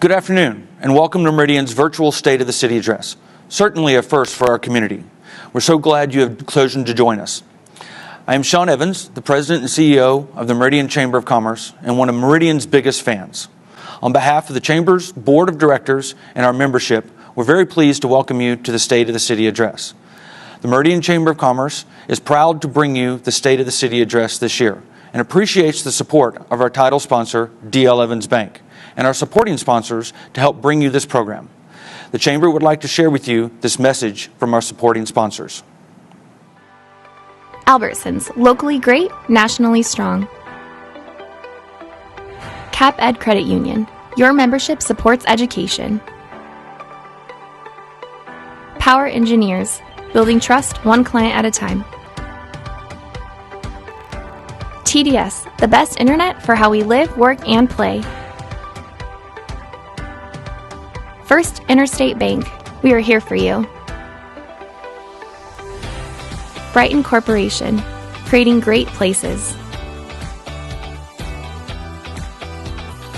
Good afternoon, and welcome to Meridian's virtual State of the City address. Certainly a first for our community. We're so glad you have chosen to join us. I am Sean Evans, the President and CEO of the Meridian Chamber of Commerce and one of Meridian's biggest fans. On behalf of the Chamber's Board of Directors and our membership, we're very pleased to welcome you to the State of the City address. The Meridian Chamber of Commerce is proud to bring you the State of the City address this year and appreciates the support of our title sponsor, D.L. Evans Bank, and our supporting sponsors to help bring you this program. The Chamber would like to share with you this message from our supporting sponsors. Albertsons, locally great, nationally strong. Cap Ed Credit Union, your membership supports education. Power Engineers, building trust one client at a time. TDS, the best internet for how we live, work, and play. First Interstate Bank, we are here for you. Brighton Corporation, creating great places.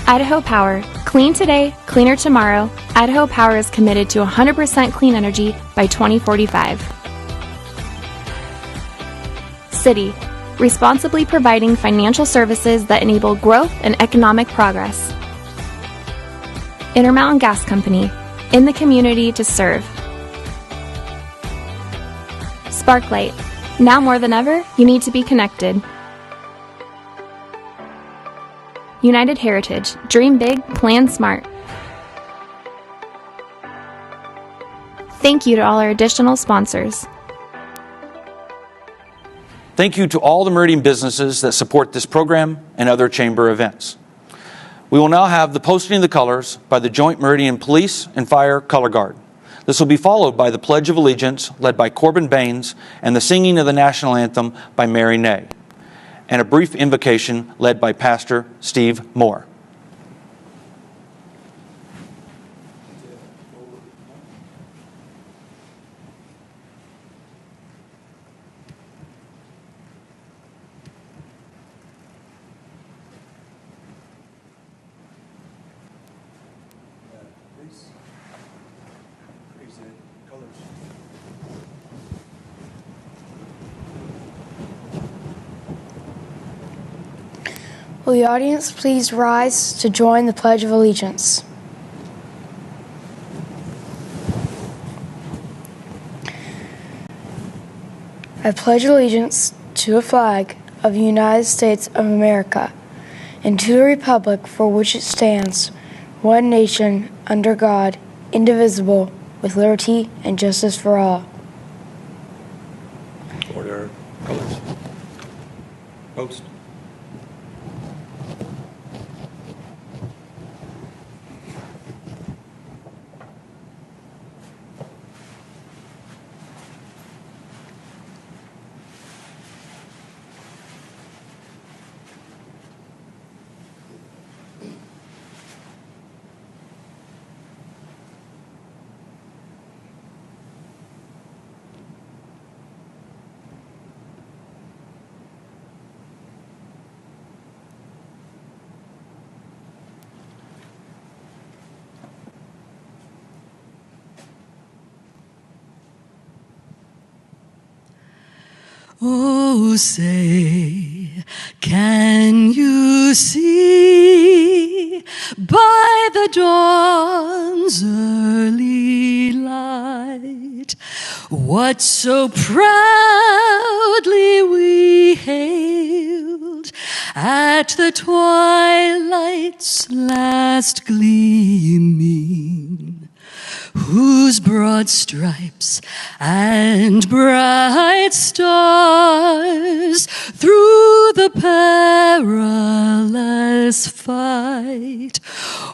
Idaho Power, clean today, cleaner tomorrow. Idaho Power is committed to 100% clean energy by 2045. Citi, responsibly providing financial services that enable growth and economic progress. Intermountain Gas Company, in the community to serve. Sparklight, now more than ever, you need to be connected. United Heritage, dream big, plan smart. Thank you to all our additional sponsors. Thank you to all the Meridian businesses that support this program and other Chamber events. We will now have the posting of the colors by the Joint Meridian Police and Fire Color Guard. This will be followed by the Pledge of Allegiance led by Corbin Baines and the singing of the National Anthem by Mary Ney, and a brief invocation led by Pastor Steve Moore. Will the audience please rise to join the Pledge of Allegiance? I pledge allegiance to the flag of the United States of America and to the republic for which it stands, one nation, under God, indivisible, with liberty and justice for all. Order colors. Post. Oh, say, can you see by the dawn's early light what so proudly we hailed at the twilight's last gleaming? Whose broad stripes and bright stars through the perilous fight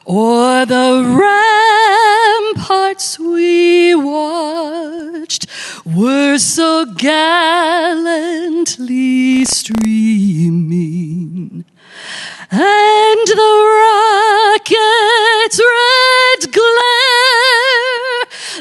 o'er the ramparts we watched were so gallantly streaming, and the rocket's red glare,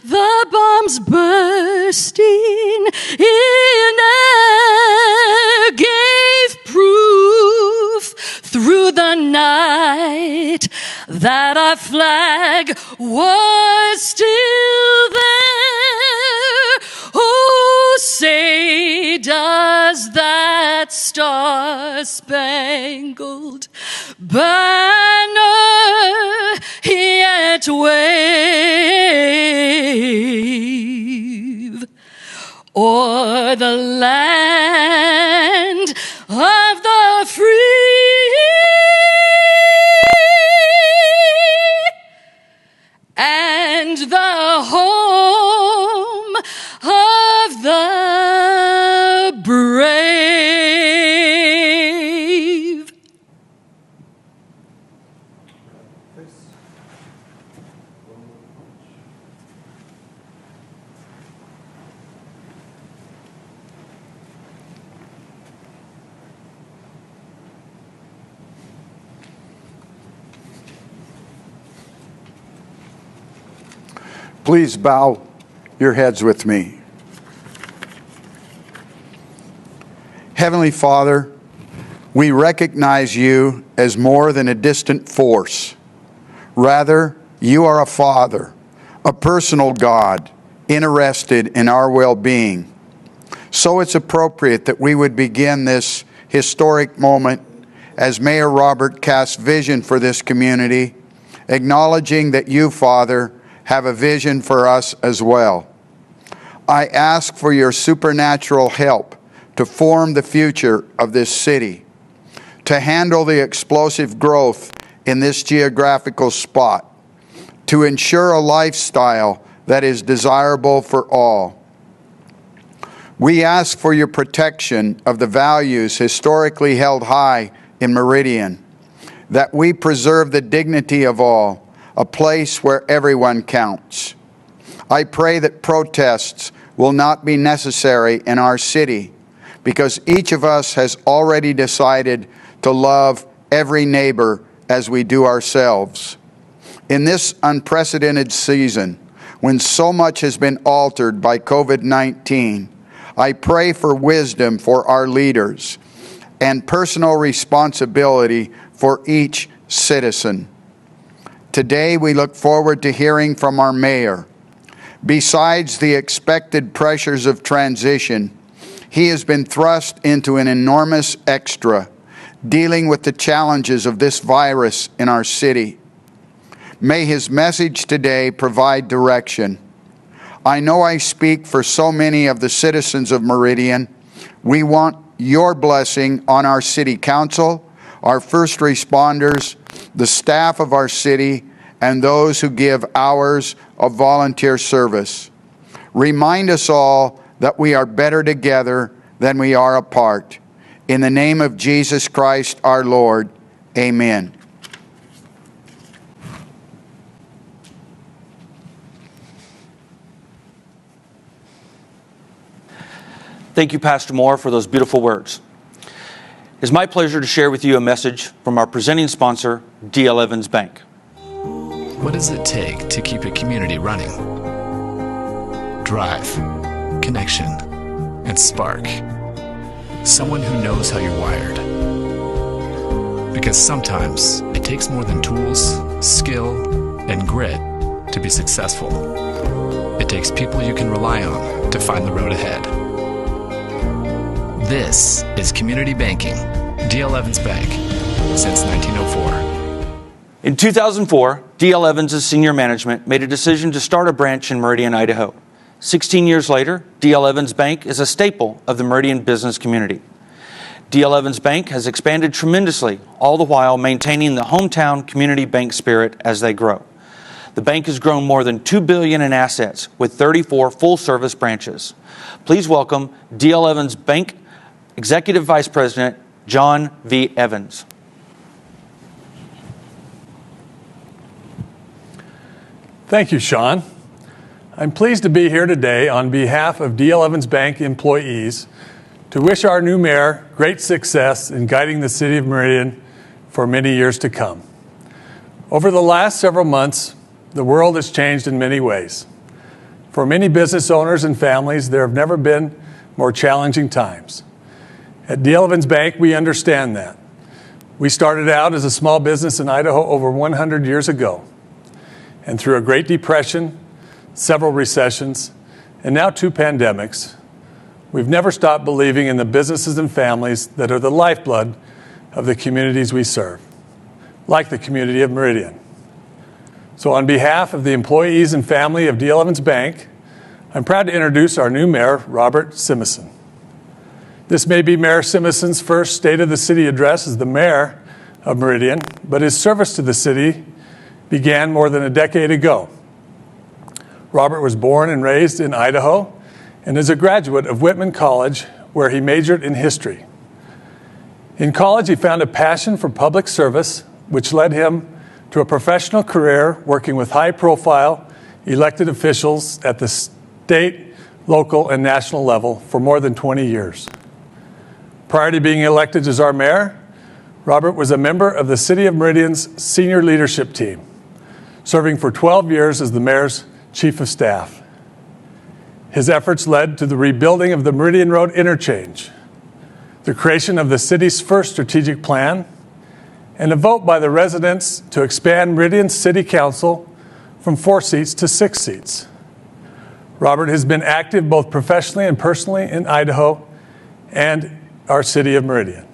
the bombs bursting in air, gave proof through the night night that our flag was still there. Oh, say does that star-spangled banner yet wave o'er the land of the free and the home of the brave. Please bow your heads with me. Heavenly Father, we recognize you as more than a distant force. Rather, you are a Father, a personal God, interested in our well-being. So it's appropriate that we would begin this historic moment as Mayor Robert casts vision for this community, acknowledging that you, Father, have a vision for us as well. I ask for your supernatural help to form the future of this city, to handle the explosive growth in this geographical spot, to ensure a lifestyle that is desirable for all. We ask for your protection of the values historically held high in Meridian, that we preserve the dignity of all, a place where everyone counts. I pray that protests will not be necessary in our city because each of us has already decided to love every neighbor as we do ourselves. In this unprecedented season, when so much has been altered by COVID-19, I pray for wisdom for our leaders and personal responsibility for each citizen. Today, we look forward to hearing from our mayor. Besides the expected pressures of transition, he has been thrust into an enormous extra, dealing with the challenges of this virus in our city. May his message today provide direction. I know I speak for so many of the citizens of Meridian. We want your blessing on our city council, our first responders, the staff of our city, and those who give hours of volunteer service. Remind us all that we are better together than we are apart. In the name of Jesus Christ our Lord, amen. Thank you, Pastor Moore, for those beautiful words. It's my pleasure to share with you a message from our presenting sponsor, D.L. Evans Bank. What does it take to keep a community running? Drive, connection, and spark. Someone who knows how you're wired. Because sometimes it takes more than tools, skill, and grit to be successful. It takes people you can rely on to find the road ahead. This is community banking, D.L. Evans Bank, since 1904. In 2004, D.L. Evans' senior management made a decision to start a branch in Meridian, Idaho. 16 years later, D.L. Evans Bank is a staple of the Meridian business community. D.L. Evans Bank has expanded tremendously, all the while maintaining the hometown community bank spirit as they grow. The bank has grown more than $2 billion in assets with 34 full-service branches. Please welcome D.L. Evans Bank Executive Vice President John V. Evans. Thank you, Sean. I'm pleased to be here today on behalf of D.L. Evans Bank employees to wish our new mayor great success in guiding the city of Meridian for many years to come. Over the last several months, the world has changed in many ways. For many business owners and families, there have never been more challenging times. At D.L. Evans Bank, we understand that. We started out as a small business in Idaho over 100 years ago. And through a Great Depression, several recessions, and now 2 pandemics, we've never stopped believing in the businesses and families that are the lifeblood of the communities we serve, like the community of Meridian. So on behalf of the employees and family of D.L. Evans Bank, I'm proud to introduce our new Mayor, Robert Simison. This may be Mayor Simison's first State of the City address as the mayor of Meridian, but his service to the city began more than a decade ago. Robert was born and raised in Idaho and is a graduate of Whitman College, where he majored in history. In college, he found a passion for public service, which led him to a professional career working with high-profile elected officials at the state, local, and national level for more than 20 years. Prior to being elected as our mayor, Robert was a member of the City of Meridian's senior leadership team, serving for 12 years as the mayor's chief of staff. His efforts led to the rebuilding of the Meridian Road interchange, the creation of the city's first strategic plan, and a vote by the residents to expand Meridian's city council from 4 seats to 6 seats. Robert has been active both professionally and personally in Idaho and our city of Meridian.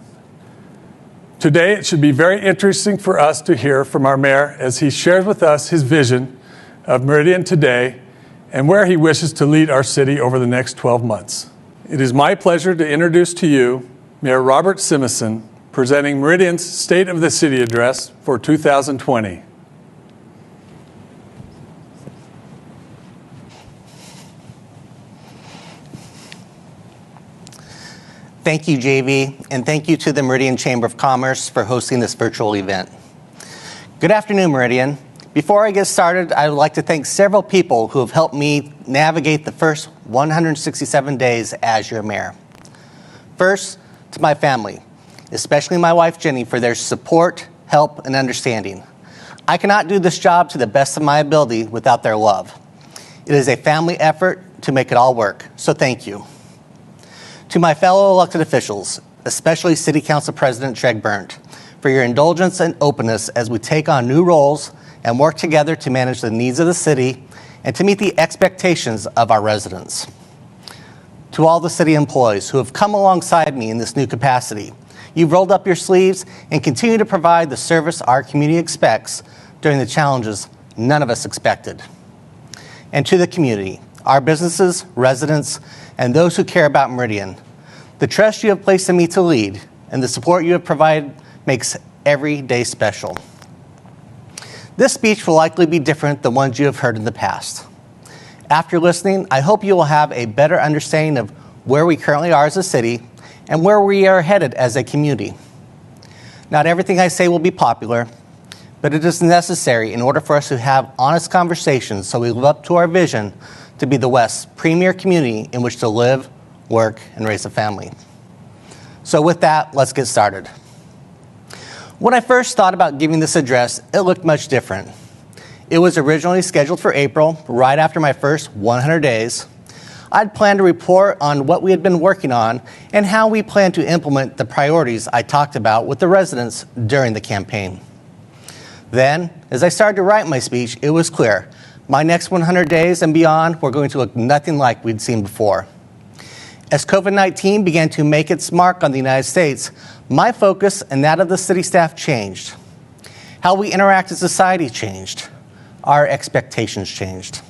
Today, it should be very interesting for us to hear from our mayor as he shares with us his vision of Meridian today and where he wishes to lead our city over the next 12 months. It is my pleasure to introduce to you Mayor Robert Simison, presenting Meridian's State of the City Address for 2020. Thank you, JV, and thank you to the Meridian Chamber of Commerce for hosting this virtual event. Good afternoon, Meridian. Before I get started, I would like to thank several people who have helped me navigate the first 167 days as your mayor. First, to my family, especially my wife, Jenny, for their support, help, and understanding. I cannot do this job to the best of my ability without their love. It is a family effort to make it all work, so thank you. To my fellow elected officials, especially City Council President Treg Berndt, for your indulgence and openness as we take on new roles and work together to manage the needs of the city and to meet the expectations of our residents. To all the city employees who have come alongside me in this new capacity, you've rolled up your sleeves and continue to provide the service our community expects during the challenges none of us expected. And to the community, our businesses, residents, and those who care about Meridian, the trust you have placed in me to lead and the support you have provided makes every day special. This speech will likely be different than ones you have heard in the past. After listening, I hope you will have a better understanding of where we currently are as a city and where we are headed as a community. Not everything I say will be popular, but it is necessary in order for us to have honest conversations so we live up to our vision to be the West's premier community in which to live, work, and raise a family. So with that, let's get started. When I first thought about giving this address, it looked much different. It was originally scheduled for April, right after my first 100 days. I'd planned to report on what we had been working on and how we plan to implement the priorities I talked about with the residents during the campaign. Then, as I started to write my speech, it was clear my next 100 days and beyond were going to look nothing like we'd seen before. As COVID-19 began to make its mark on the United States, my focus and that of the city staff changed. How we interact as society changed. Our expectations changed.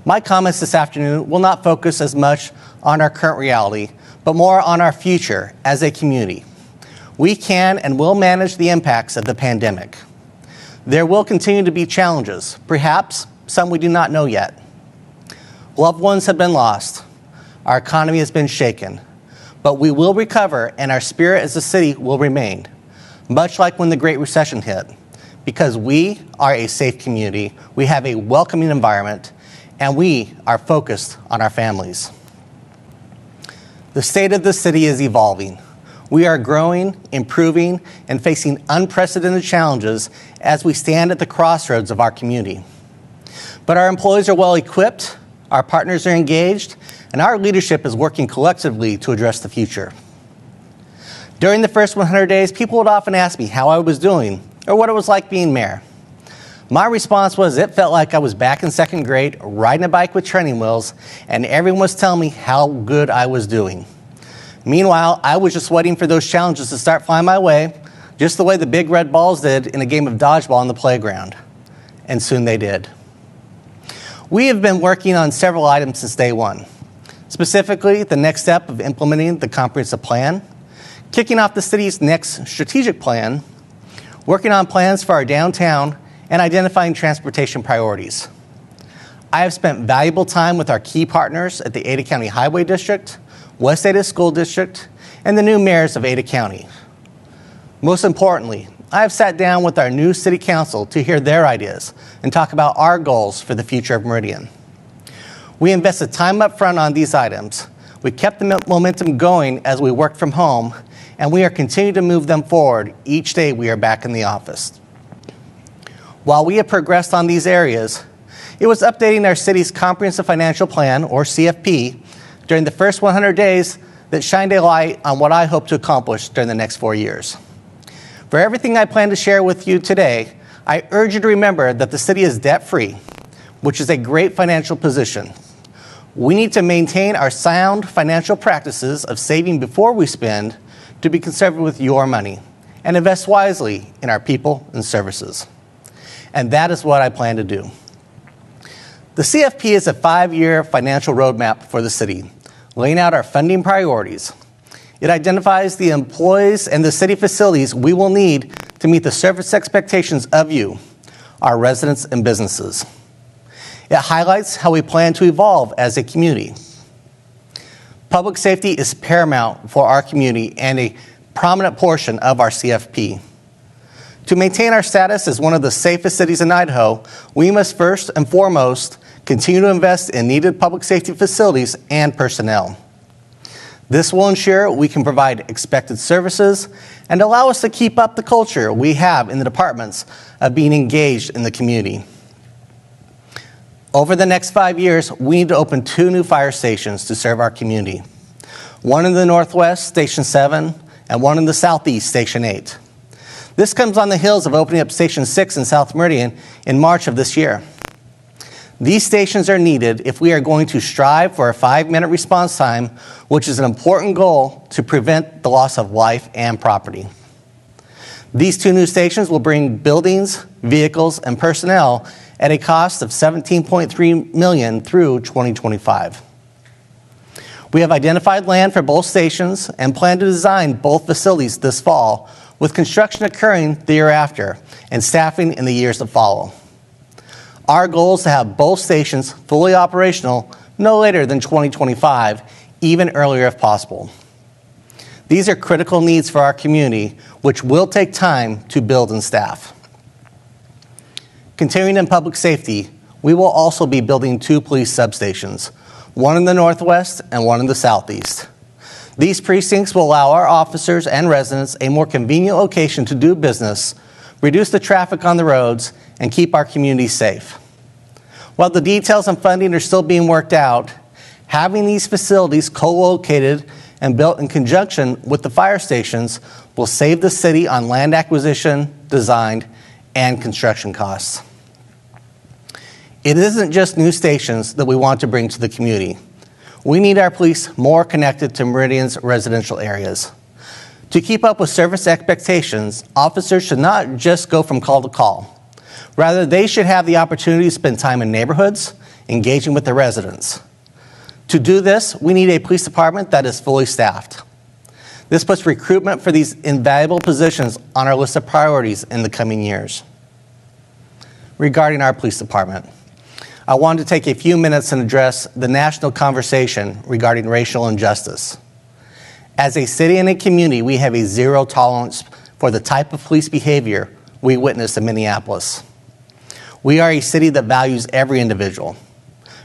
My comments this afternoon will not focus as much on our current reality, but more on our future as a community. We can and will manage the impacts of the pandemic. There will continue to be challenges, perhaps some we do not know yet. Loved ones have been lost. Our economy has been shaken. But we will recover, and our spirit as a city will remain, much like when the Great Recession hit. Because we are a safe community, we have a welcoming environment, and we are focused on our families. The state of the city is evolving. We are growing, improving, and facing unprecedented challenges as we stand at the crossroads of our community. But our employees are well equipped, our partners are engaged, and our leadership is working collectively to address the future. During the first 100 days, people would often ask me how I was doing or what it was like being mayor. My response was it felt like I was back in second grade, riding a bike with training wheels, and everyone was telling me how good I was doing. Meanwhile, I was just waiting for those challenges to start flying my way, just the way the big red balls did in a game of dodgeball on the playground. And soon they did. We have been working on several items since day one. Specifically, the next step of implementing the comprehensive plan, kicking off the city's next strategic plan, working on plans for our downtown, and identifying transportation priorities. I have spent valuable time with our key partners at the Ada County Highway District, West Ada School District, and the new mayors of Ada County. Most importantly, I have sat down with our new city council to hear their ideas and talk about our goals for the future of Meridian. We invested time up front on these items. We kept the momentum going as we worked from home, and we are continuing to move them forward each day we are back in the office. While we have progressed on these areas, it was updating our city's Comprehensive Financial Plan, or CFP, during the first 100 days that shined a light on what I hope to accomplish during the next 4 years. For everything I plan to share with you today, I urge you to remember that the city is debt-free, which is a great financial position. We need to maintain our sound financial practices of saving before we spend to be conservative with your money and invest wisely in our people and services. And that is what I plan to do. The CFP is a 5-year financial roadmap for the city, laying out our funding priorities. It identifies the employees and the city facilities we will need to meet the service expectations of you, our residents and businesses. It highlights how we plan to evolve as a community. Public safety is paramount for our community and a prominent portion of our CFP. To maintain our status as one of the safest cities in Idaho, we must first and foremost continue to invest in needed public safety facilities and personnel. This will ensure we can provide expected services and allow us to keep up the culture we have in the departments of being engaged in the community. Over the next 5 years, we need to open 2 new fire stations to serve our community. One in the northwest, Station 7, and one in the southeast, Station 8. This comes on the heels of opening up Station 6 in South Meridian in March of this year. These stations are needed if we are going to strive for a 5-minute response time, which is an important goal to prevent the loss of life and property. These 2 new stations will bring buildings, vehicles, and personnel at a cost of $17.3 million through 2025. We have identified land for both stations and plan to design both facilities this fall, with construction occurring the year after and staffing in the years that follow. Our goal is to have both stations fully operational no later than 2025, even earlier if possible. These are critical needs for our community, which will take time to build and staff. Continuing in public safety, we will also be building 2 police substations, one in the northwest and one in the southeast. These precincts will allow our officers and residents a more convenient location to do business, reduce the traffic on the roads, and keep our community safe. While the details and funding are still being worked out, having these facilities co-located and built in conjunction with the fire stations will save the city on land acquisition, design, and construction costs. It isn't just new stations that we want to bring to the community. We need our police more connected to Meridian's residential areas. To keep up with service expectations, officers should not just go from call to call. Rather, they should have the opportunity to spend time in neighborhoods, engaging with the residents. To do this, we need a police department that is fully staffed. This puts recruitment for these invaluable positions on our list of priorities in the coming years. Regarding our police department, I wanted to take a few minutes and address the national conversation regarding racial injustice. As a city and a community, we have a zero tolerance for the type of police behavior we witness in Minneapolis. We are a city that values every individual.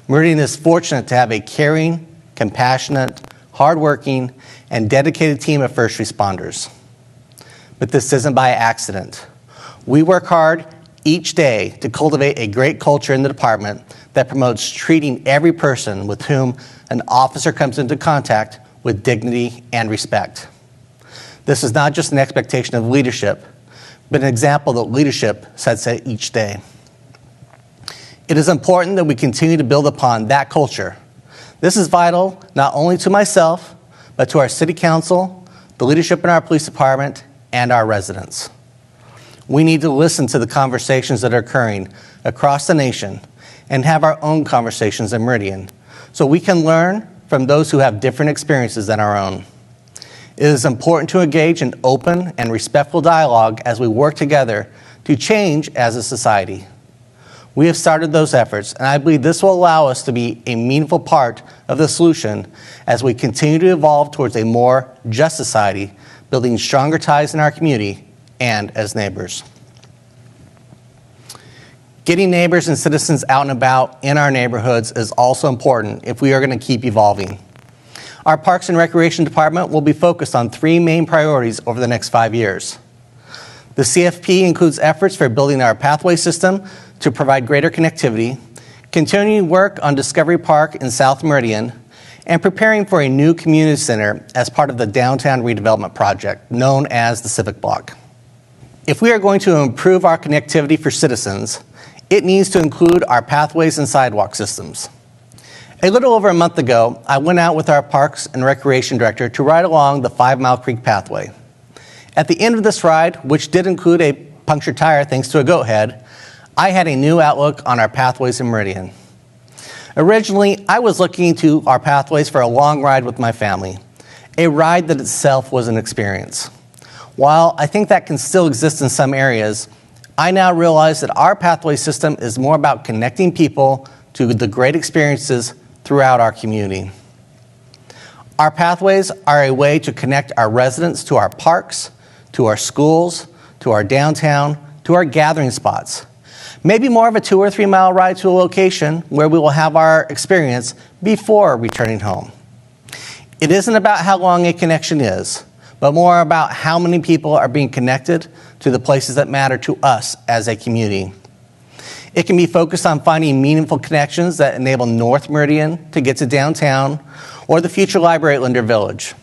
Meridian is fortunate to have a caring, compassionate, hardworking, and dedicated team of first responders. But this isn't by accident. We work hard each day to cultivate a great culture in the department that promotes treating every person with whom an officer comes into contact with dignity and respect. This is not just an expectation of leadership, but an example that leadership sets each day. It is important that we continue to build upon that culture. This is vital not only to myself, but to our city council, the leadership in our police department, and our residents. We need to listen to the conversations that are occurring across the nation and have our own conversations in Meridian so we can learn from those who have different experiences than our own. It is important to engage in open and respectful dialogue as we work together to change as a society. We have started those efforts, and I believe this will allow us to be a meaningful part of the solution as we continue to evolve towards a more just society, building stronger ties in our community and as neighbors. Getting neighbors and citizens out and about in our neighborhoods is also important if we are going to keep evolving. Our Parks and Recreation Department will be focused on 3 main priorities over the next 5 years. The CFP includes efforts for building our pathway system to provide greater connectivity, continuing work on Discovery Park in South Meridian, and preparing for a new community center as part of the downtown redevelopment project known as the Civic Block. If we are going to improve our connectivity for citizens, it needs to include our pathways and sidewalk systems. A little over a month ago, I went out with our Parks and Recreation Director to ride along the 5 Mile Creek pathway. At the end of this ride, which did include a punctured tire thanks to a goat head, I had a new outlook on our pathways in Meridian. Originally, I was looking to our pathways for a long ride with my family, a ride that itself was an experience. While I think that can still exist in some areas, I now realize that our pathway system is more about connecting people to the great experiences throughout our community. Our pathways are a way to connect our residents to our parks, to our schools, to our downtown, to our gathering spots. Maybe more of a 2 or 3 mile ride to a location where we will have our experience before returning home. It isn't about how long a connection is, but more about how many people are being connected to the places that matter to us as a community. It can be focused on finding meaningful connections that enable North Meridian to get to downtown or the future library at Linder Village,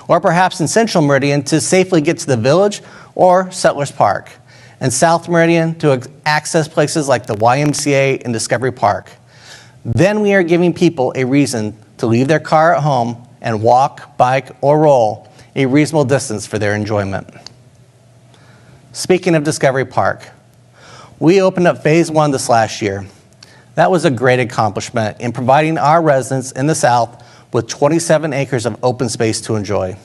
or perhaps in Central Meridian to safely get to the Village or Settlers Park, and South Meridian to access places like the YMCA and Discovery Park. Then we are giving people a reason to leave their car at home and walk, bike, or roll a reasonable distance for their enjoyment. Speaking of Discovery Park, we opened up Phase 1 this last year. That was a great accomplishment in providing our residents in the South with 27 acres of open space to enjoy.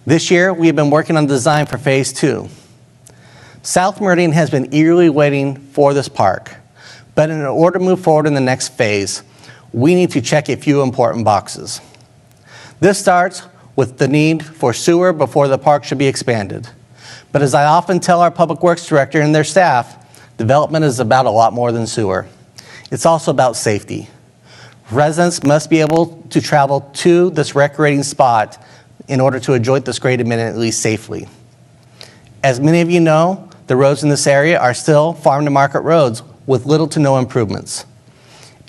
This year, we have been working on design for Phase 2. South Meridian has been eagerly waiting for this park, but in order to move forward in the next phase, we need to check a few important boxes. This starts with the need for sewer before the park should be expanded. But as I often tell our Public Works Director and their staff, development is about a lot more than sewer. It's also about safety. Residents must be able to travel to this recreating spot in order to enjoy this great amenity safely. As many of you know, the roads in this area are still farm-to-market roads with little to no improvements.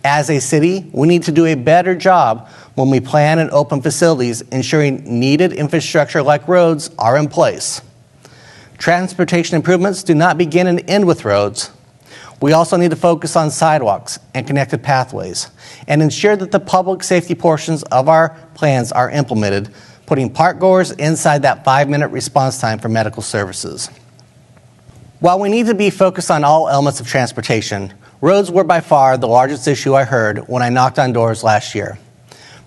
As a city, we need to do a better job when we plan and open facilities, ensuring needed infrastructure like roads are in place. Transportation improvements do not begin and end with roads. We also need to focus on sidewalks and connected pathways and ensure that the public safety portions of our plans are implemented, putting park goers inside that 5-minute response time for medical services. While we need to be focused on all elements of transportation, roads were by far the largest issue I heard when I knocked on doors last year.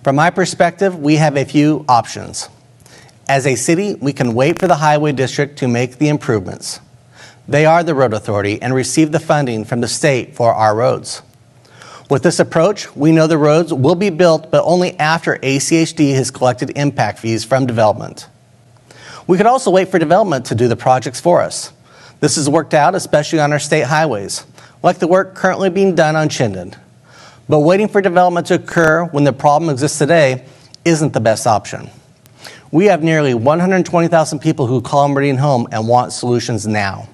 From my perspective, we have a few options. As a city, we can wait for the Highway District to make the improvements. They are the road authority and receive the funding from the state for our roads. With this approach, we know the roads will be built, but only after ACHD has collected impact fees from development. We could also wait for development to do the projects for us. This has worked out, especially on our state highways, like the work currently being done on Chinden. But waiting for development to occur when the problem exists today isn't the best option. We have nearly 120,000 people who call Meridian home and want solutions now.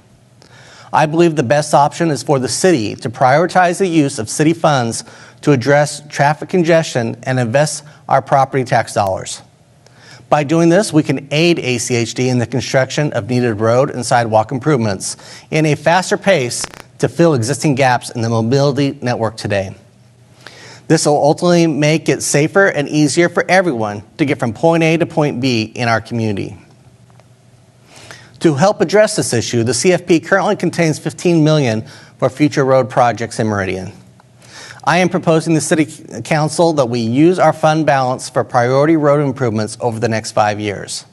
I believe the best option is for the city to prioritize the use of city funds to address traffic congestion and invest our property tax dollars. By doing this, we can aid ACHD in the construction of needed road and sidewalk improvements in a faster pace to fill existing gaps in the mobility network today. This will ultimately make it safer and easier for everyone to get from point A to point B in our community. To help address this issue, the CFP currently contains $15 million for future road projects in Meridian. I am proposing the City Council that we use our fund balance for priority road improvements over the next 5 years.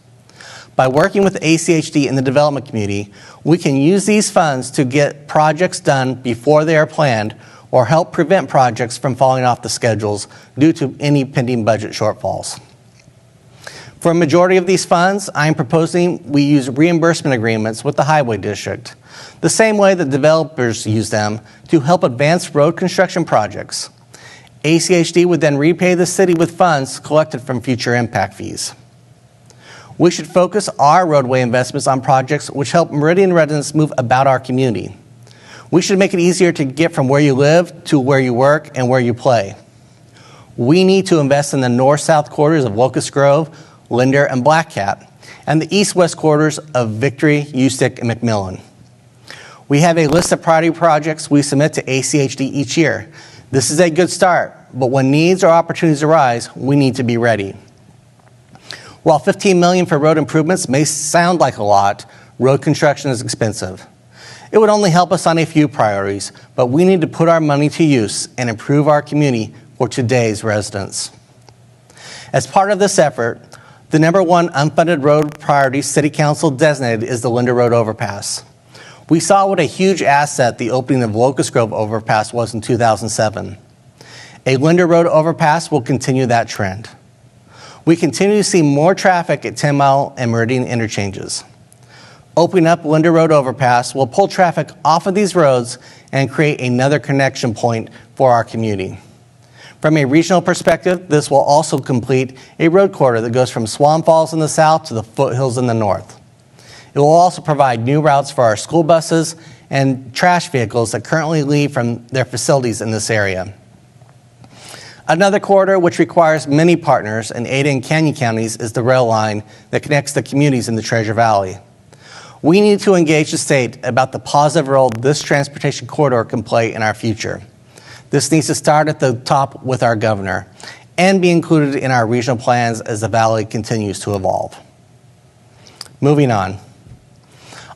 By working with ACHD in the development community, we can use these funds to get projects done before they are planned or help prevent projects from falling off the schedules due to any pending budget shortfalls. For a majority of these funds, I am proposing we use reimbursement agreements with the Highway District, the same way that developers use them to help advance road construction projects. ACHD would then repay the city with funds collected from future impact fees. We should focus our roadway investments on projects which help Meridian residents move about our community. We should make it easier to get from where you live to where you work and where you play. We need to invest in the north-south quarters of Locust Grove, Linder, and Black Cat, and the east-west quarters of Victory, Ustick, and McMillan. We have a list of priority projects we submit to ACHD each year. This is a good start, but when needs or opportunities arise, we need to be ready. While $15 million for road improvements may sound like a lot, road construction is expensive. It would only help us on a few priorities, but we need to put our money to use and improve our community for today's residents. As part of this effort, the #1 unfunded road priority City Council designated is the Linder Road Overpass. We saw what a huge asset the opening of Locust Grove Overpass was in 2007. A Linder Road Overpass will continue that trend. We continue to see more traffic at 10 Mile and Meridian interchanges. Opening up Linder Road Overpass will pull traffic off of these roads and create another connection point for our community. From a regional perspective, this will also complete a road corridor that goes from Swan Falls in the south to the foothills in the north. It will also provide new routes for our school buses and trash vehicles that currently leave from their facilities in this area. Another corridor which requires many partners in Ada and Canyon counties is the rail line that connects the communities in the Treasure Valley. We need to engage the state about the positive role this transportation corridor can play in our future. This needs to start at the top with our governor and be included in our regional plans as the valley continues to evolve. Moving on.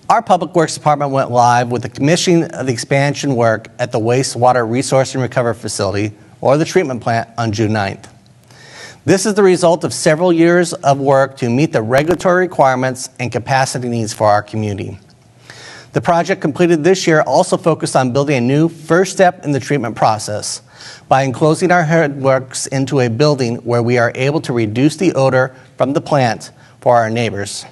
Our Public Works Department went live with the commissioning of the expansion work at the Wastewater Resource and Recovery Facility, or the treatment plant, on June 9th. This is the result of several years of work to meet the regulatory requirements and capacity needs for our community. The project completed this year also focused on building a new first step in the treatment process by enclosing our headworks into a building where we are able to reduce the odor from the plant for our neighbors.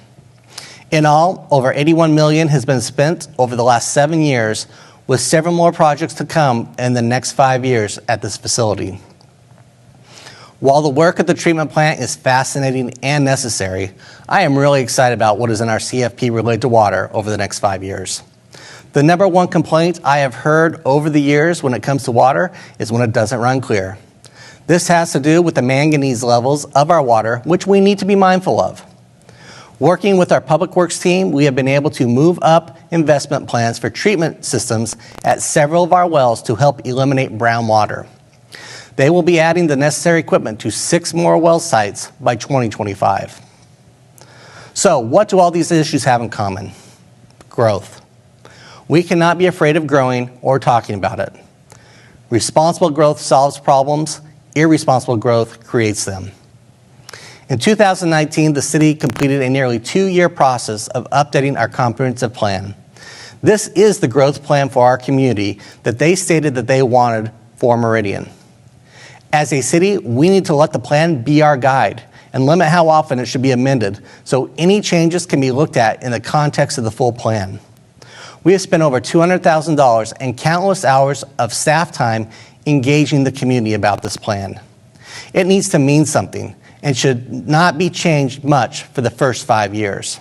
In all, over $81 million has been spent over the last 7 years, with several more projects to come in the next 5 years at this facility. While the work at the treatment plant is fascinating and necessary, I am really excited about what is in our CFP related to water over the next 5 years. The #1 complaint I have heard over the years when it comes to water is when it doesn't run clear. This has to do with the manganese levels of our water, which we need to be mindful of. Working with our Public Works team, we have been able to move up investment plans for treatment systems at several of our wells to help eliminate brown water. They will be adding the necessary equipment to 6 more well sites by 2025. So, what do all these issues have in common? Growth. We cannot be afraid of growing or talking about it. Responsible growth solves problems. Irresponsible growth creates them. In 2019, the city completed a nearly 2-year process of updating our comprehensive plan. This is the growth plan for our community that they stated that they wanted for Meridian. As a city, we need to let the plan be our guide and limit how often it should be amended so any changes can be looked at in the context of the full plan. We have spent over $200,000 and countless hours of staff time engaging the community about this plan. It needs to mean something and should not be changed much for the first 5 years.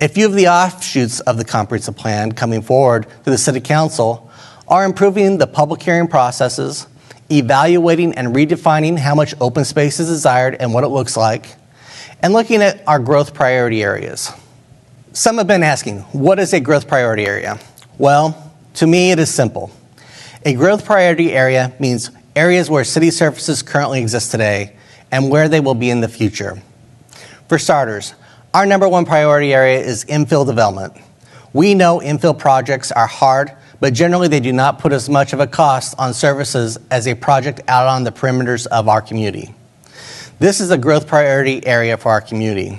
A few of the offshoots of the comprehensive plan coming forward to the City Council are improving the public hearing processes, evaluating and redefining how much open space is desired and what it looks like, and looking at our growth priority areas. Some have been asking, what is a growth priority area? Well, to me it is simple. A growth priority area means areas where city services currently exist today and where they will be in the future. For starters, our number one priority area is infill development. We know infill projects are hard, but generally they do not put as much of a cost on services as a project out on the perimeters of our community. This is a growth priority area for our community.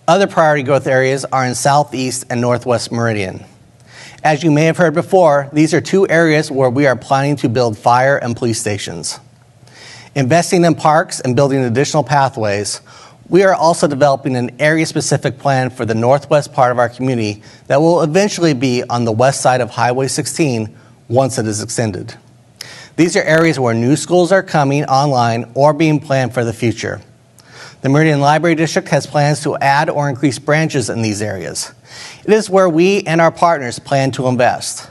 Other priority growth areas are in Southeast and Northwest Meridian. As you may have heard before, these are two areas where we are planning to build fire and police stations. Investing in parks and building additional pathways, we are also developing an area-specific plan for the northwest part of our community that will eventually be on the west side of Highway 16 once it is extended. These are areas where new schools are coming online or being planned for the future. The Meridian Library District has plans to add or increase branches in these areas. It is where we and our partners plan to invest.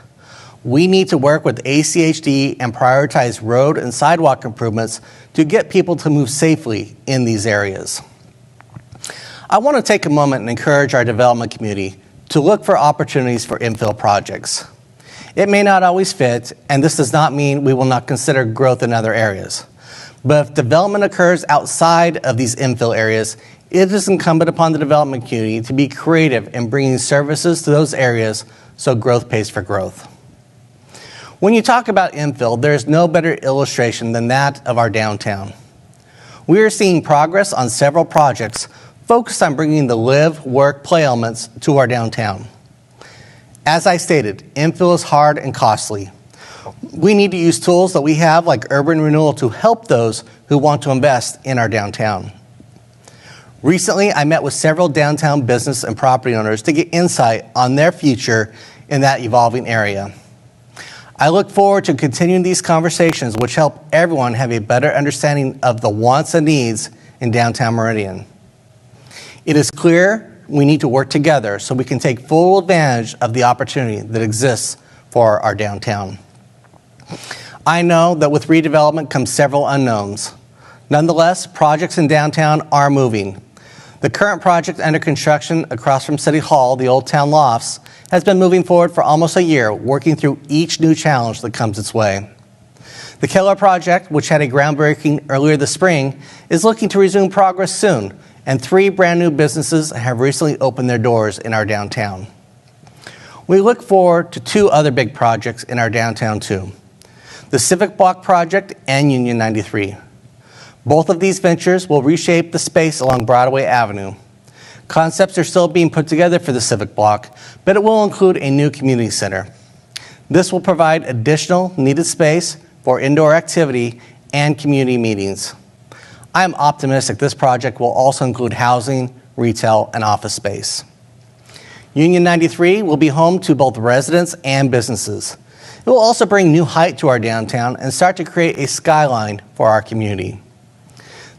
We need to work with ACHD and prioritize road and sidewalk improvements to get people to move safely in these areas. I want to take a moment and encourage our development community to look for opportunities for infill projects. It may not always fit, and this does not mean we will not consider growth in other areas. But if development occurs outside of these infill areas, it is incumbent upon the development community to be creative in bringing services to those areas so growth pays for growth. When you talk about infill, there is no better illustration than that of our downtown. We are seeing progress on several projects focused on bringing the live, work, play elements to our downtown. As I stated, infill is hard and costly. We need to use tools that we have like urban renewal to help those who want to invest in our downtown. Recently, I met with several downtown business and property owners to get insight on their future in that evolving area. I look forward to continuing these conversations which help everyone have a better understanding of the wants and needs in downtown Meridian. It is clear we need to work together so we can take full advantage of the opportunity that exists for our downtown. I know that with redevelopment comes several unknowns. Nonetheless, projects in downtown are moving. The current project under construction across from City Hall, the Old Town Lofts, has been moving forward for almost a year, working through each new challenge that comes its way. The Keller project, which had a groundbreaking earlier this spring, is looking to resume progress soon, and 3 brand new businesses have recently opened their doors in our downtown. We look forward to 2 other big projects in our downtown too. The Civic Block project and Union 93. Both of these ventures will reshape the space along Broadway Avenue. Concepts are still being put together for the Civic Block, but it will include a new community center. This will provide additional needed space for indoor activity and community meetings. I am optimistic this project will also include housing, retail, and office space. Union 93 will be home to both residents and businesses. It will also bring new height to our downtown and start to create a skyline for our community.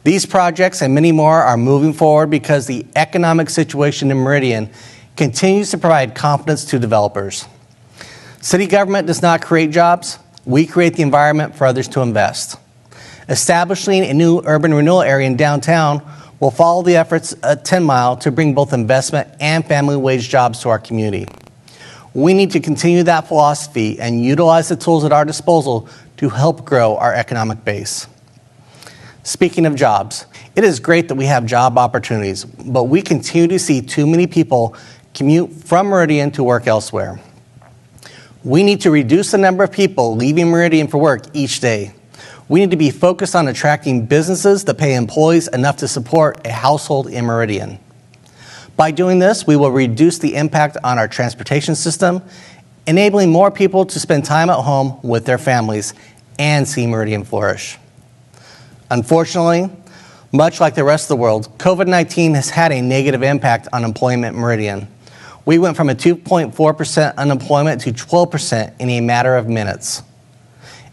These projects and many more are moving forward because the economic situation in Meridian continues to provide confidence to developers. City government does not create jobs. We create the environment for others to invest. Establishing a new urban renewal area in downtown will follow the efforts at 10 Mile to bring both investment and family wage jobs to our community. We need to continue that philosophy and utilize the tools at our disposal to help grow our economic base. Speaking of jobs, it is great that we have job opportunities, but we continue to see too many people commute from Meridian to work elsewhere. We need to reduce the number of people leaving Meridian for work each day. We need to be focused on attracting businesses that pay employees enough to support a household in Meridian. By doing this, we will reduce the impact on our transportation system, enabling more people to spend time at home with their families and see Meridian flourish. Unfortunately, much like the rest of the world, COVID-19 has had a negative impact on employment in Meridian. We went from a 2.4% unemployment to 12% in a matter of minutes.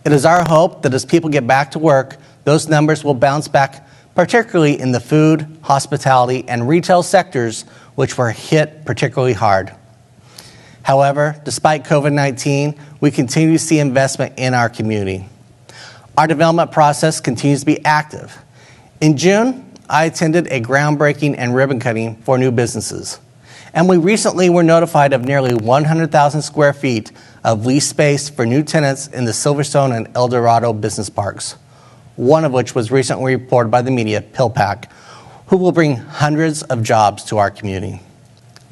It is our hope that as people get back to work, those numbers will bounce back, particularly in the food, hospitality, and retail sectors, which were hit particularly hard. However, despite COVID-19, we continue to see investment in our community. Our development process continues to be active. In June, I attended a groundbreaking and ribbon cutting for new businesses. And we recently were notified of nearly 100,000 square feet of lease space for new tenants in the Silverstone and El Dorado business parks, one of which was recently reported by the media, PillPack, who will bring hundreds of jobs to our community.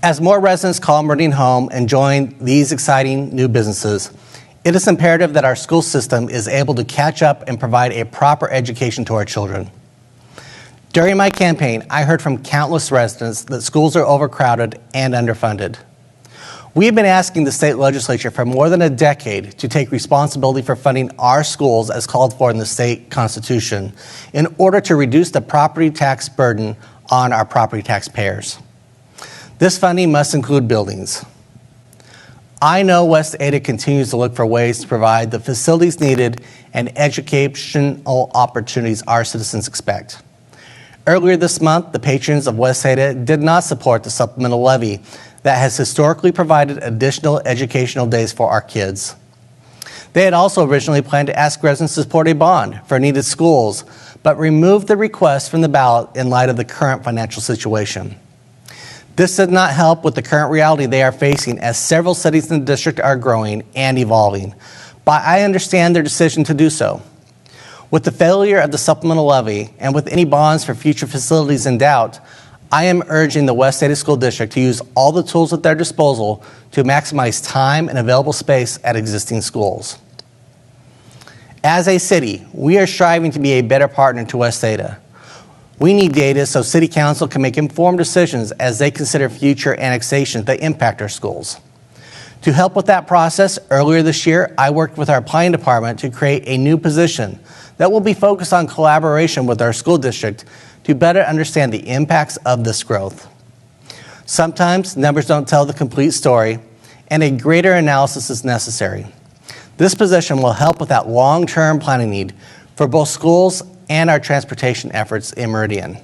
As more residents call Meridian home and join these exciting new businesses, it is imperative that our school system is able to catch up and provide a proper education to our children. During my campaign, I heard from countless residents that schools are overcrowded and underfunded. We have been asking the state legislature for more than a decade to take responsibility for funding our schools as called for in the state constitution in order to reduce the property tax burden on our property taxpayers. This funding must include buildings. I know West Ada continues to look for ways to provide the facilities needed and educational opportunities our citizens expect. Earlier this month, the patrons of West Ada did not support the supplemental levy that has historically provided additional educational days for our kids. They had also originally planned to ask residents to support a bond for needed schools, but removed the request from the ballot in light of the current financial situation. This did not help with the current reality they are facing as several cities in the district are growing and evolving, but I understand their decision to do so. With the failure of the supplemental levy and with any bonds for future facilities in doubt, I am urging the West Ada School District to use all the tools at their disposal to maximize time and available space at existing schools. As a city, we are striving to be a better partner to West Ada. We need data so City Council can make informed decisions as they consider future annexations that impact our schools. To help with that process, earlier this year, I worked with our planning department to create a new position that will be focused on collaboration with our school district to better understand the impacts of this growth. Sometimes numbers don't tell the complete story, and a greater analysis is necessary. This position will help with that long-term planning need for both schools and our transportation efforts in Meridian.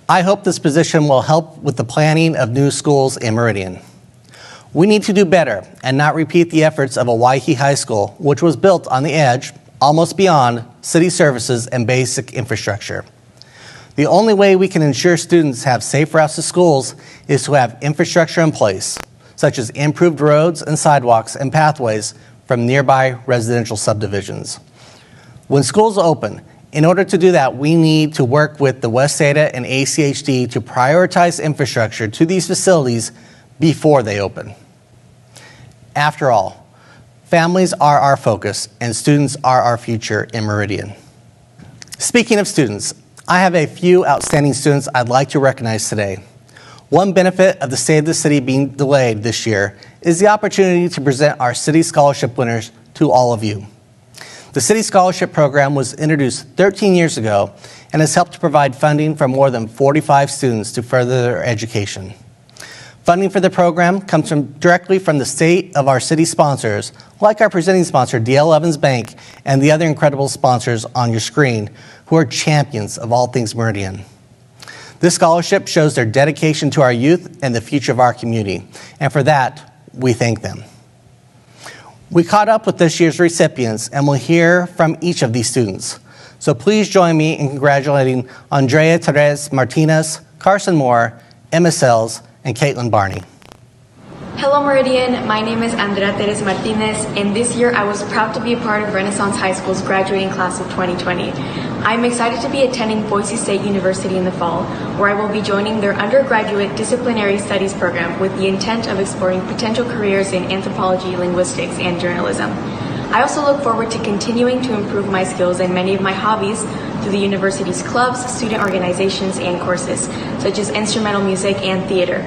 I hope this position will help with the planning of new schools in Meridian. We need to do better and not repeat the efforts of a Waihee High School, which was built on the edge, almost beyond city services and basic infrastructure. The only way we can ensure students have safe routes to schools is to have infrastructure in place, such as improved roads and sidewalks and pathways from nearby residential subdivisions. When schools open, in order to do that, we need to work with the West Ada and ACHD to prioritize infrastructure to these facilities before they open. After all, families are our focus and students are our future in Meridian. Speaking of students, I have a few outstanding students I'd like to recognize today. One benefit of the State of the City being delayed this year is the opportunity to present our City Scholarship winners to all of you. The City Scholarship Program was introduced 13 years ago and has helped to provide funding for more than 45 students to further their education. Funding for the program comes directly from the state of our city sponsors, like our presenting sponsor, D.L. Evans Bank, and the other incredible sponsors on your screen, who are champions of all things Meridian. This scholarship shows their dedication to our youth and the future of our community, and for that, we thank them. We caught up with this year's recipients, and we'll hear from each of these students. So please join me in congratulating Andrea Therese Martinez, Carson Moore, Emma Sells, and Caitlin Barney. Hello Meridian, my name is Andrea Teresa Martinez, and this year I was proud to be a part of Renaissance High School's graduating class of 2020. I'm excited to be attending Boise State University in the fall, where I will be joining their undergraduate disciplinary studies program with the intent of exploring potential careers in anthropology, linguistics, and journalism. I also look forward to continuing to improve my skills in many of my hobbies through the university's clubs, student organizations, and courses, such as instrumental music and theater.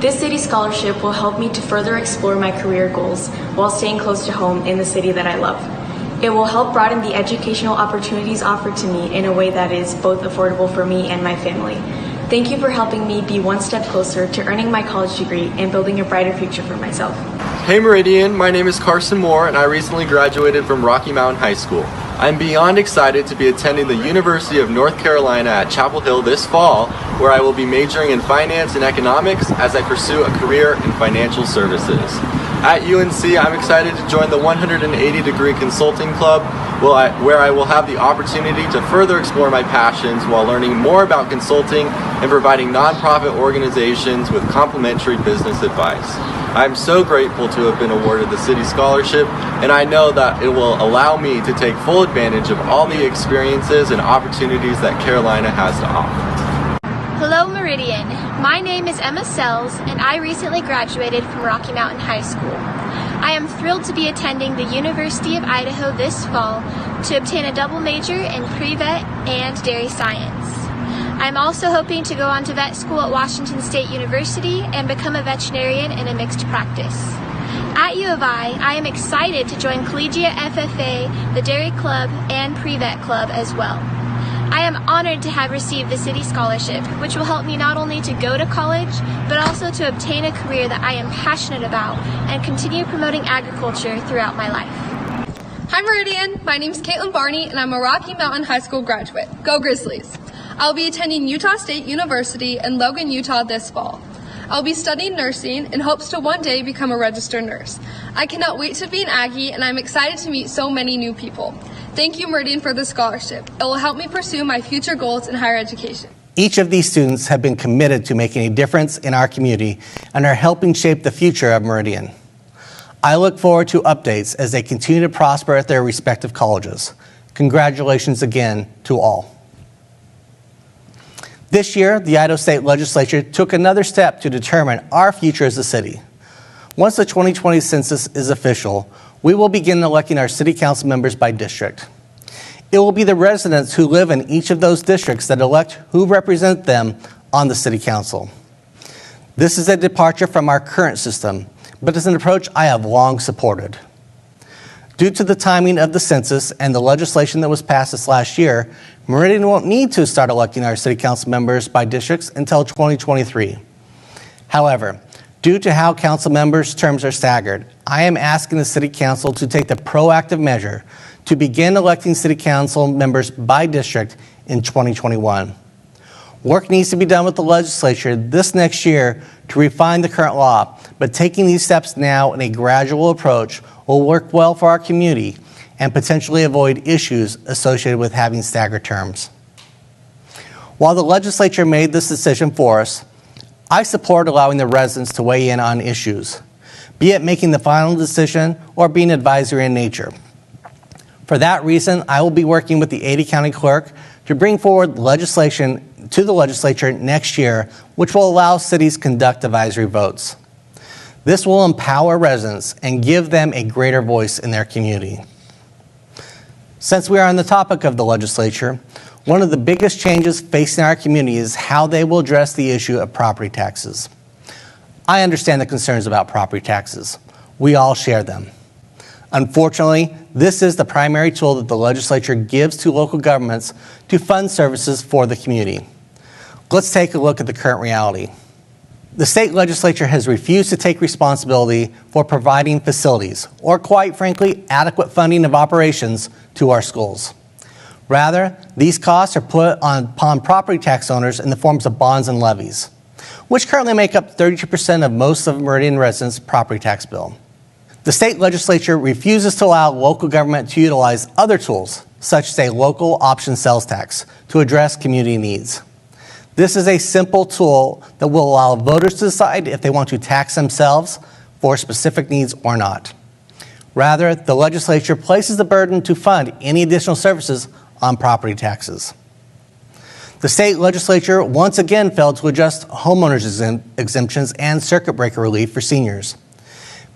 This city scholarship will help me to further explore my career goals while staying close to home in the city that I love. It will help broaden the educational opportunities offered to me in a way that is both affordable for me and my family. Thank you for helping me be one step closer to earning my college degree and building a brighter future for myself. Hey Meridian, my name is Carson Moore and I recently graduated from Rocky Mountain High School. I'm beyond excited to be attending the University of North Carolina at Chapel Hill this fall, where I will be majoring in finance and economics as I pursue a career in financial services. At UNC, I'm excited to join the 180-degree Consulting Club, where I will have the opportunity to further explore my passions while learning more about consulting and providing nonprofit organizations with complimentary business advice. I'm so grateful to have been awarded the City Scholarship, and I know that it will allow me to take full advantage of all the experiences and opportunities that Carolina has to offer. Hello, Meridian. My name is Emma Sells, and I recently graduated from Rocky Mountain High School. I am thrilled to be attending the University of Idaho this fall to obtain a double major in pre-vet and dairy science. I'm also hoping to go on to vet school at Washington State University and become a veterinarian in a mixed practice. At U of I am excited to join Collegiate FFA, the Dairy Club, and Pre-Vet Club as well. I am honored to have received the City Scholarship, which will help me not only to go to college, but also to obtain a career that I am passionate about and continue promoting agriculture throughout my life. Hi Meridian, my name is Caitlin Barney and I'm a Rocky Mountain High School graduate. Go Grizzlies! I'll be attending Utah State University in Logan, Utah this fall. I'll be studying nursing in hopes to one day become a registered nurse. I cannot wait to be an Aggie and I'm excited to meet so many new people. Thank you, Meridian, for the scholarship. It will help me pursue my future goals in higher education. Each of these students have been committed to making a difference in our community and are helping shape the future of Meridian. I look forward to updates as they continue to prosper at their respective colleges. Congratulations again to all. This year, the Idaho State Legislature took another step to determine our future as a city. Once the 2020 census is official, we will begin electing our city council members by district. It will be the residents who live in each of those districts that elect who represent them on the city council. This is a departure from our current system, but it's an approach I have long supported. Due to the timing of the census and the legislation that was passed this last year, Meridian won't need to start electing our city council members by districts until 2023. However, due to how council members' terms are staggered, I am asking the city council to take the proactive measure to begin electing city council members by district in 2021. Work needs to be done with the legislature this next year to refine the current law, but taking these steps now in a gradual approach will work well for our community and potentially avoid issues associated with having staggered terms. While the legislature made this decision for us, I support allowing the residents to weigh in on issues, be it making the final decision or being advisory in nature. For that reason, I will be working with the Ada County Clerk to bring forward legislation to the legislature next year, which will allow cities to conduct advisory votes. This will empower residents and give them a greater voice in their community. Since we are on the topic of the legislature, one of the biggest changes facing our community is how they will address the issue of property taxes. I understand the concerns about property taxes. We all share them. Unfortunately, this is the primary tool that the legislature gives to local governments to fund services for the community. Let's take a look at the current reality. The state legislature has refused to take responsibility for providing facilities, or quite frankly, adequate funding of operations to our schools. Rather, these costs are put upon property tax owners in the forms of bonds and levies, which currently make up 32% of most of Meridian residents' property tax bill. The state legislature refuses to allow local government to utilize other tools, such as a local option sales tax, to address community needs. This is a simple tool that will allow voters to decide if they want to tax themselves for specific needs or not. Rather, the legislature places the burden to fund any additional services on property taxes. The state legislature once again failed to adjust homeowners exemptions and circuit breaker relief for seniors.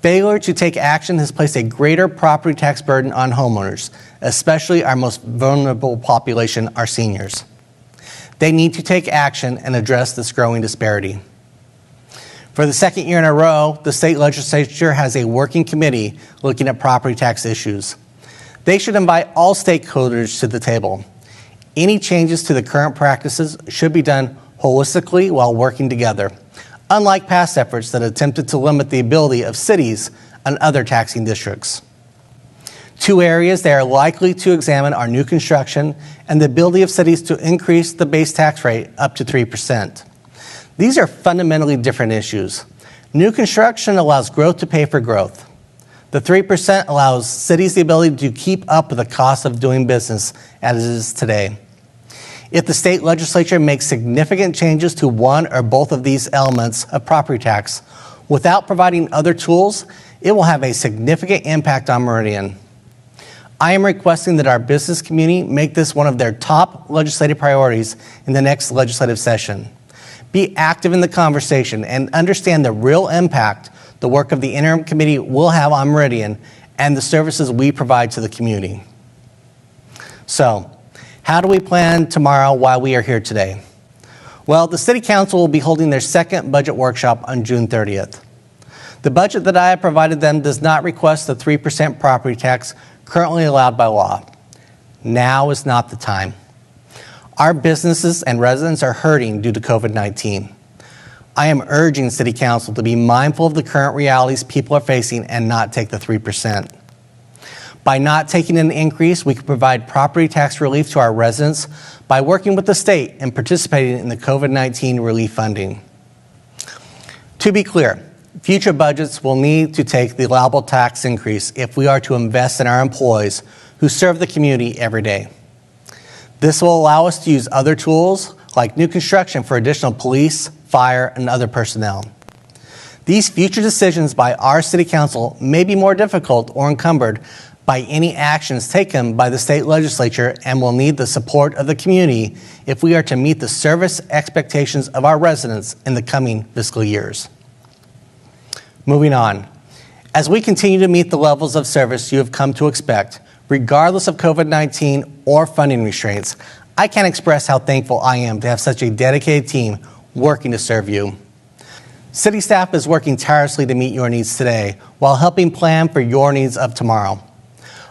Failure to take action has placed a greater property tax burden on homeowners, especially our most vulnerable population, our seniors. They need to take action and address this growing disparity. For the second year in a row, the state legislature has a working committee looking at property tax issues. They should invite all stakeholders to the table. Any changes to the current practices should be done holistically while working together, unlike past efforts that attempted to limit the ability of cities and other taxing districts. Two areas they are likely to examine are new construction and the ability of cities to increase the base tax rate up to 3%. These are fundamentally different issues. New construction allows growth to pay for growth. The 3% allows cities the ability to keep up with the cost of doing business as it is today. If the state legislature makes significant changes to one or both of these elements of property tax without providing other tools, it will have a significant impact on Meridian. I am requesting that our business community make this one of their top legislative priorities in the next legislative session. Be active in the conversation and understand the real impact the work of the interim committee will have on Meridian and the services we provide to the community. So, how do we plan tomorrow while we are here today? Well, the City Council will be holding their second budget workshop on June 30th. The budget that I have provided them does not request the 3% property tax currently allowed by law. Now is not the time. Our businesses and residents are hurting due to COVID-19. I am urging City Council to be mindful of the current realities people are facing and not take the 3%. By not taking an increase, we can provide property tax relief to our residents by working with the state and participating in the COVID-19 relief funding. To be clear, future budgets will need to take the allowable tax increase if we are to invest in our employees who serve the community every day. This will allow us to use other tools like new construction for additional police, fire, and other personnel. These future decisions by our City Council may be more difficult or encumbered by any actions taken by the state legislature and will need the support of the community if we are to meet the service expectations of our residents in the coming fiscal years. Moving on. As we continue to meet the levels of service you have come to expect, regardless of COVID-19 or funding restraints, I can't express how thankful I am to have such a dedicated team working to serve you. City staff is working tirelessly to meet your needs today while helping plan for your needs of tomorrow.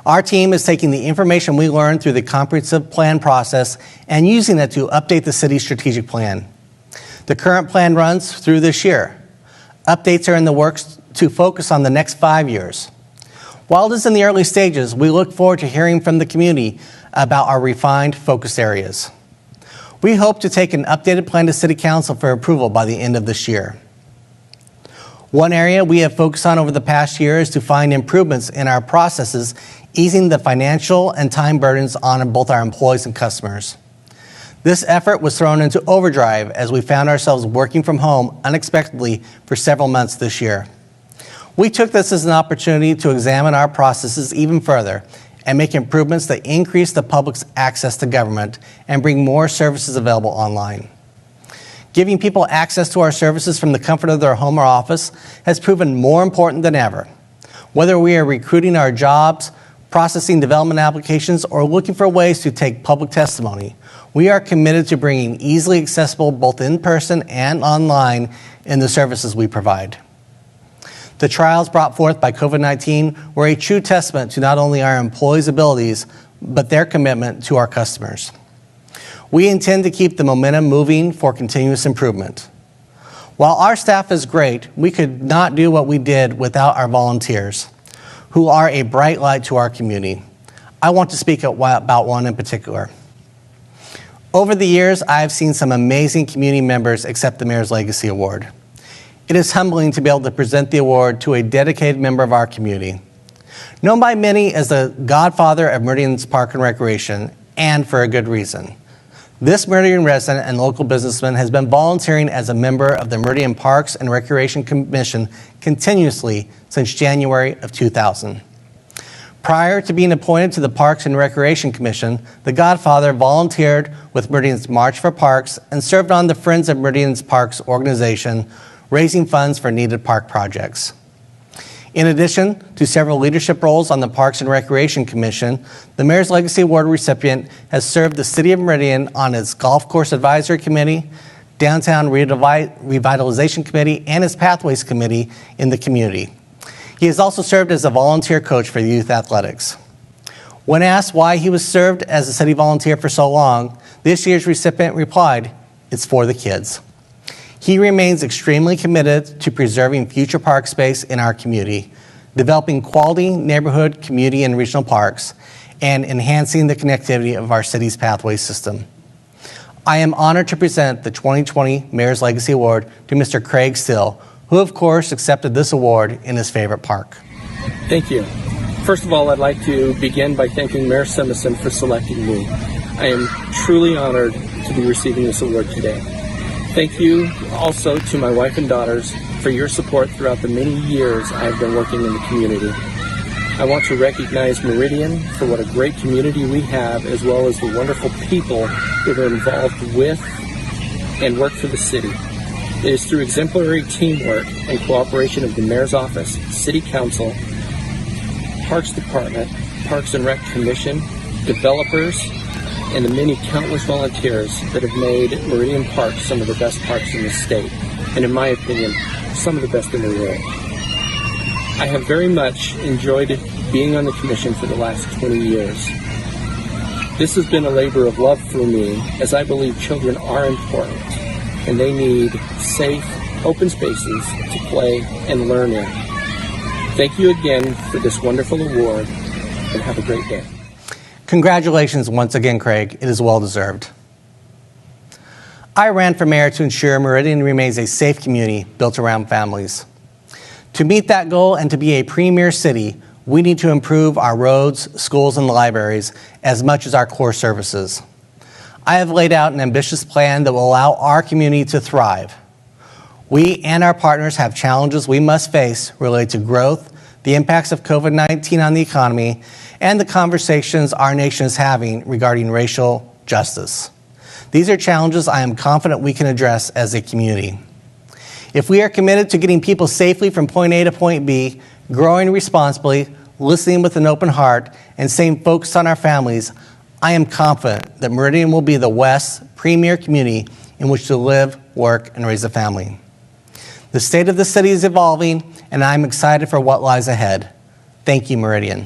Our team is taking the information we learned through the comprehensive plan process and using it to update the city's strategic plan. The current plan runs through this year. Updates are in the works to focus on the next 5 years. While it is in the early stages, we look forward to hearing from the community about our refined focus areas. We hope to take an updated plan to City Council for approval by the end of this year. One area we have focused on over the past year is to find improvements in our processes, easing the financial and time burdens on both our employees and customers. This effort was thrown into overdrive as we found ourselves working from home unexpectedly for several months this year. We took this as an opportunity to examine our processes even further and make improvements that increase the public's access to government and bring more services available online. Giving people access to our services from the comfort of their home or office has proven more important than ever. Whether we are recruiting our jobs, processing development applications, or looking for ways to take public testimony, we are committed to bringing easily accessible both in person and online in the services we provide. The trials brought forth by COVID-19 were a true testament to not only our employees' abilities, but their commitment to our customers. We intend to keep the momentum moving for continuous improvement. While our staff is great, we could not do what we did without our volunteers, who are a bright light to our community. I want to speak about one in particular. Over the years, I have seen some amazing community members accept the Mayor's Legacy Award. It is humbling to be able to present the award to a dedicated member of our community. Known by many as the godfather of Meridian's Park and Recreation, and for a good reason. This Meridian resident and local businessman has been volunteering as a member of the Meridian Parks and Recreation Commission continuously since January of 2000. Prior to being appointed to the Parks and Recreation Commission, the Godfather volunteered with Meridian's March for Parks and served on the Friends of Meridian's Parks organization, raising funds for needed park projects. In addition to several leadership roles on the Parks and Recreation Commission, the Mayor's Legacy Award recipient has served the City of Meridian on its Golf Course Advisory Committee, Downtown Revitalization Committee, and its Pathways Committee in the community. He has also served as a volunteer coach for youth athletics. When asked why he was served as a city volunteer for so long, this year's recipient replied, "It's for the kids." He remains extremely committed to preserving future park space in our community, developing quality neighborhood, community, and regional parks, and enhancing the connectivity of our city's pathway system. I am honored to present the 2020 Mayor's Legacy Award to Mr. Craig Still, who of course accepted this award in his favorite park. Thank you. First of all, I'd like to begin by thanking Mayor Simison for selecting me. I am truly honored to be receiving this award today. Thank you also to my wife and daughters for your support throughout the many years I've been working in the community. I want to recognize Meridian for what a great community we have, as well as the wonderful people that are involved with and work for the city. It is through exemplary teamwork and cooperation of the Mayor's Office, City Council, Parks Department, Parks and Rec Commission, developers, and the many countless volunteers that have made Meridian Park some of the best parks in the state, and in my opinion, some of the best in the world. I have very much enjoyed being on the commission for the last 20 years. This has been a labor of love for me, as I believe children are important, and they need safe, open spaces to play and learn in. Thank you again for this wonderful award, and have a great day. Congratulations once again, Craig. It is well deserved. I ran for mayor to ensure Meridian remains a safe community built around families. To meet that goal and to be a premier city, we need to improve our roads, schools, and libraries as much as our core services. I have laid out an ambitious plan that will allow our community to thrive. We and our partners have challenges we must face related to growth, the impacts of COVID-19 on the economy, and the conversations our nation is having regarding racial justice. These are challenges I am confident we can address as a community. If we are committed to getting people safely from point A to point B, growing responsibly, listening with an open heart, and staying focused on our families, I am confident that Meridian will be the West's premier community in which to live, work, and raise a family. The state of the city is evolving, and I'm excited for what lies ahead. Thank you, Meridian.